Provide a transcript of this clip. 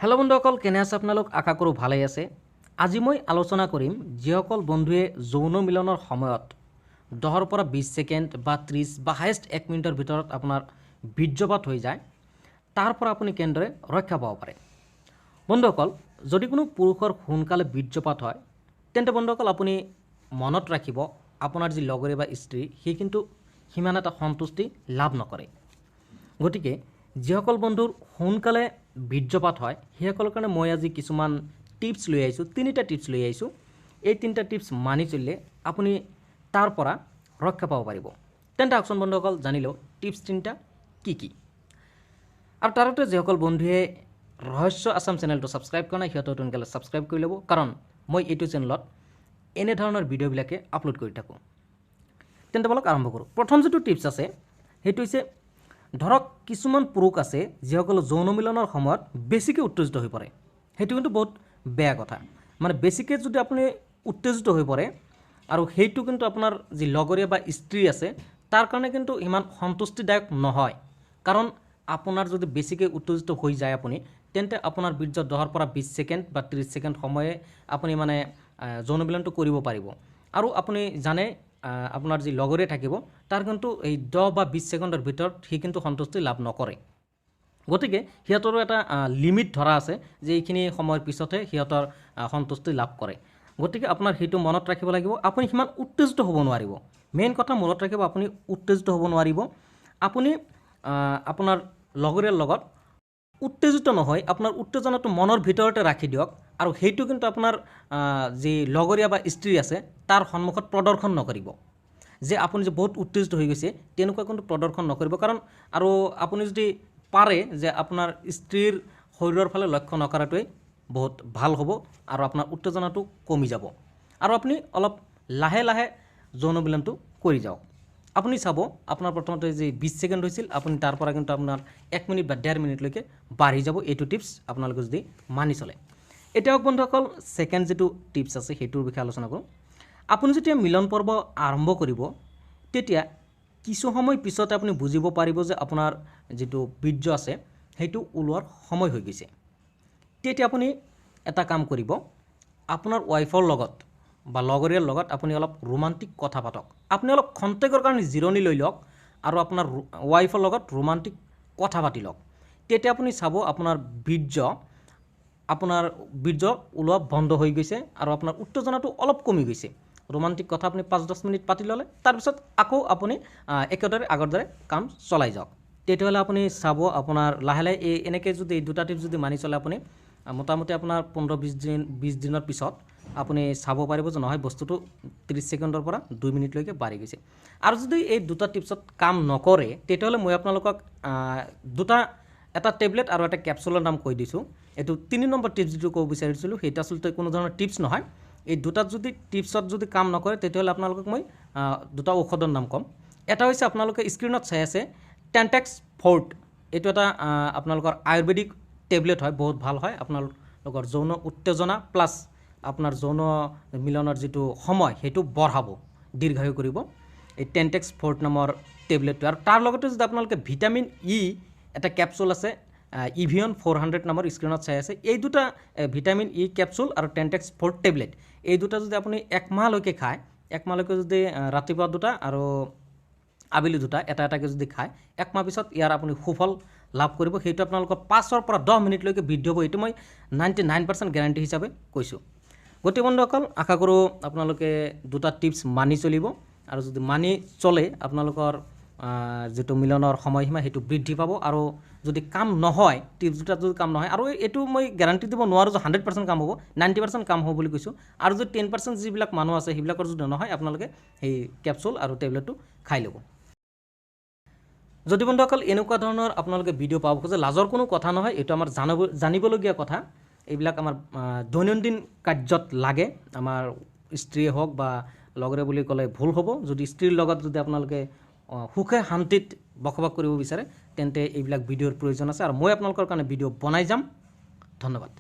Hello' বন্ধুসকল, কেনে আছে আপোনালোক? আশা কৰোঁ ভালেই আছে। আজি মই আলোচনা কৰিম যিসকল বন্ধুৱে যৌন মিলনৰ সময়ত 10ৰ পৰা 20 ছেকেণ্ড বা 30 বা হায়েষ্ট 1 মিনিটৰ ভিতৰত আপোনাৰ বীৰ্যপাত হৈ যায়, তাৰ পৰা আপুনি কেনেদৰে ৰক্ষা পাব পাৰে। বন্ধুসকল, যদি কোনো পুৰুষৰ সোনকালে বীৰ্যপাত হয়, তেন্তে বন্ধুসকল আপুনি মনত ৰাখিব আপোনাৰ যি লগৰী বা স্ত্ৰী সি কিন্তু সিমান এটা সন্তুষ্টি লাভ নকৰে। গতিকে যিসকল বন্ধুৰ সোনকালে বীৰ্যপাত হয় সেইসকলৰ কাৰণে মই আজি কিছুমান টিপছ লৈ আহিছোঁ, 3টা টিপছ লৈ আহিছোঁ। এই 3টা টিপছ মানি চলিলে আপুনি তাৰ পৰা ৰক্ষা পাব পাৰিব। তেন্তে আহকচোন বন্ধুসকল জানি লওঁ টিপছ 3টা কি কি। আৰু তাৰতে যিসকল বন্ধুৱে ৰহস্য আছাম চেনেলটো ছাবস্ক্ৰাইব কৰা নাই সিহঁতেও সোনকালে ছাবস্ক্ৰাইব কৰি ল'ব, কাৰণ মই এইটো চেনেলত এনেধৰণৰ ভিডিঅ'বিলাকে আপলোড কৰি থাকোঁ। তেন্তে বলক আৰম্ভ কৰোঁ। প্ৰথম যিটো টিপছ আছে সেইটো হৈছে, ধৰক কিছুমান পুৰুষ আছে যিসকল যৌন মিলনৰ সময়ত বেছিকৈ উত্তেজিত হৈ পৰে। সেইটো কিন্তু বহুত বেয়া কথা। মানে বেছিকৈ যদি আপুনি উত্তেজিত হৈ পৰে আৰু সেইটো কিন্তু আপোনাৰ যি লগৰীয়া বা স্ত্ৰী আছে তাৰ কাৰণে কিন্তু ইমান সন্তুষ্টিদায়ক নহয়। কাৰণ আপোনাৰ যদি বেছিকৈ উত্তেজিত হৈ যায় আপুনি, তেন্তে আপোনাৰ বীৰ্য 10ৰ পৰা 20 ছেকেণ্ড বা 30 ছেকেণ্ড সময়ে আপুনি মানে যৌন মিলনটো কৰিব পাৰিব। আৰু আপুনি জানে আপোনাৰ যি লগৰীয়া থাকিব তাৰ কিন্তু এই 10 বা 20 ছেকেণ্ডৰ ভিতৰত সি কিন্তু সন্তুষ্টি লাভ নকৰে। গতিকে সিহঁতৰো এটা লিমিট ধৰা আছে যে এইখিনি সময়ৰ পিছতহে সিহঁতৰ সন্তুষ্টি লাভ কৰে। গতিকে আপোনাৰ সেইটো মনত ৰাখিব লাগিব। আপুনি সিমান উত্তেজিত হ'ব নোৱাৰিব। মেইন কথা মনত ৰাখিব, আপুনি উত্তেজিত হ'ব নোৱাৰিব। আপুনি আপোনাৰ লগৰীয়াৰ লগত উত্তেজিত নহয়, আপোনাৰ উত্তেজনাটো মনৰ ভিতৰতে ৰাখি দিয়ক। আৰু সেইটো কিন্তু আপোনাৰ যি লগৰীয়া বা স্ত্ৰী আছে তাৰ সন্মুখত প্ৰদৰ্শন নকৰিব যে আপুনি যে বহুত উত্তেজিত হৈ গৈছে, তেনেকুৱা কিন্তু প্ৰদৰ্শন নকৰিব। কাৰণ আৰু আপুনি যদি পাৰে যে আপোনাৰ স্ত্ৰীৰ শৰীৰৰ ফালে লক্ষ্য নকৰাটোৱেই বহুত ভাল হ'ব আৰু আপোনাৰ উত্তেজনাটো কমি যাব। আৰু আপুনি অলপ লাহে লাহে যৌন মিলনটো কৰি যাওক। আপুনি চাব আপোনাৰ প্ৰথমতে যি 20 ছেকেণ্ড হৈছিল, আপুনি তাৰ পৰা কিন্তু আপোনাৰ 1 মিনিট বা 1.5 মিনিটলৈকে বাঢ়ি যাব। এইটো টিপছ আপোনালোকে যদি মানি চলে। এতিয়া বন্ধুসকল ছেকেণ্ড যিটো টিপছ আছে সেইটোৰ বিষয়ে আলোচনা কৰোঁ। আপুনি যেতিয়া মিলন পৰ্ব আৰম্ভ কৰিব, তেতিয়া কিছু সময় পিছতে আপুনি বুজিব পাৰিব যে আপোনাৰ যিটো বীৰ্য আছে সেইটো ওলোৱাৰ সময় হৈ গৈছে। তেতিয়া আপুনি এটা কাম কৰিব, আপোনাৰ ৱাইফৰ লগত বা লগৰীয়াৰ লগত আপুনি অলপ ৰোমান্টিক কথা পাতক। আপুনি অলপ খন্তেকৰ কাৰণে জিৰণি লৈ লওক আৰু আপোনাৰ ৱাইফৰ লগত ৰোমান্টিক কথা পাতি লওক। তেতিয়া আপুনি চাব আপোনাৰ বীৰ্য ওলোৱা বন্ধ হৈ গৈছে আৰু আপোনাৰ উত্তেজনাটো অলপ কমি গৈছে। ৰোমান্টিক কথা আপুনি 5-10 মিনিট পাতি ল'লে, তাৰপিছত আকৌ আপুনি একেদৰে আগৰ দৰে কাম চলাই যাওক। তেতিয়াহ'লে আপুনি চাব আপোনাৰ লাহে লাহে এনেকৈ যদি এই 2টা টিপছ যদি মানি চলে, আপুনি মোটামুটি আপোনাৰ 15-20 দিনৰ পিছত আপুনি চাব পাৰিব যে নহয় বস্তুটো 30 ছেকেণ্ডৰ পৰা 2 মিনিটলৈকে বাঢ়ি গৈছে। আৰু যদি এই 2টা টিপছত কাম নকৰে, তেতিয়াহ'লে মই আপোনালোকক এটা টেবলেট আৰু এটা কেপচুলৰ নাম কৈ দিছোঁ। এইটো 3 নম্বৰ টিপছ যিটো ক'ব বিচাৰিছিলোঁ সেইটো আচলতে কোনো ধৰণৰ টিপছ নহয়। এই 2টাত যদি টিপছত যদি কাম নকৰে, তেতিয়াহ'লে আপোনালোকক মই 2টা ঔষধৰ নাম ক'ম। এটা হৈছে আপোনালোকে স্ক্ৰীণত চাই আছে টেণ্টেক্স ফৰ্ট। এইটো এটা আপোনালোকৰ আয়ুৰ্বেদিক টেবলেট হয়, বহুত ভাল হয় আপোনালোকৰ যৌন উত্তেজনা প্লাছ আপোনাৰ যৌন মিলনৰ যিটো সময় সেইটো বঢ়াব, দীৰ্ঘায়ু কৰিব এই টেণ্টেক্স ফৰ্ট নামৰ টেবলেটটো। আৰু তাৰ লগতে যদি আপোনালোকে ভিটামিন ই এটা কেপচুল আছে, ইভিয়ন 400 নামৰ স্ক্ৰীণত চাই আছে, এই 2টা ভিটামিন ই কেপচুল আৰু টেণ্টেক্স ফৰ্ট টেবলেট, এই 2টা যদি আপুনি 1 মাহলৈকে খায়, 1 মাহলৈকে যদি ৰাতিপুৱা 2টা আৰু আবেলি 2টা এটা এটাকৈ যদি খায়, 1 মাহ পিছত ইয়াৰ আপুনি সুফল লাভ কৰিব। সেইটো আপোনালোকৰ 5ৰ পৰা 10 মিনিটলৈকে বৃদ্ধি হ'ব। এইটো মই 99% গেৰাণ্টি হিচাপে কৈছোঁ। গতিকে বন্ধুসকল আশা কৰোঁ আপোনালোকে 2টা টিপছ মানি চলিব, আৰু যদি মানি চলে আপোনালোকৰ যিটো মিলনৰ সময়সীমা সেইটো বৃদ্ধি পাব। আৰু যদি কাম নহয়, টিপছ 2টাত যদি কাম নহয়, আৰু এইটো মই গেৰাণ্টি দিব নোৱাৰোঁ যে 100% কাম হ'ব, 90% কাম হ'ব বুলি কৈছোঁ। আৰু যদি 10% যিবিলাক মানুহ আছে সেইবিলাকৰ যদি নহয়, আপোনালোকে সেই কেপচুল আৰু টেবলেটটো খাই ল'ব। যদি বন্ধুসকল এনেকুৱা ধৰণৰ আপোনালোকে ভিডিঅ' পাব খোজে, লাজৰ কোনো কথা নহয়, এইটো আমাৰ জানিবলগীয়া কথা। এইবিলাক আমাৰ দৈনন্দিন কাৰ্যত লাগে। আমাৰ স্ত্ৰীয়ে হওক বা লগৰে বুলি ক'লে ভুল হ'ব। যদি স্ত্ৰীৰ লগত যদি আপোনালোকে সুখে শান্তিত বসবাস কৰিব বিচাৰে, তেন্তে এইবিলাক ভিডিঅ'ৰ প্ৰয়োজন আছে, আৰু মই আপোনালোকৰ কাৰণে ভিডিঅ' বনাই যাম। ধন্যবাদ।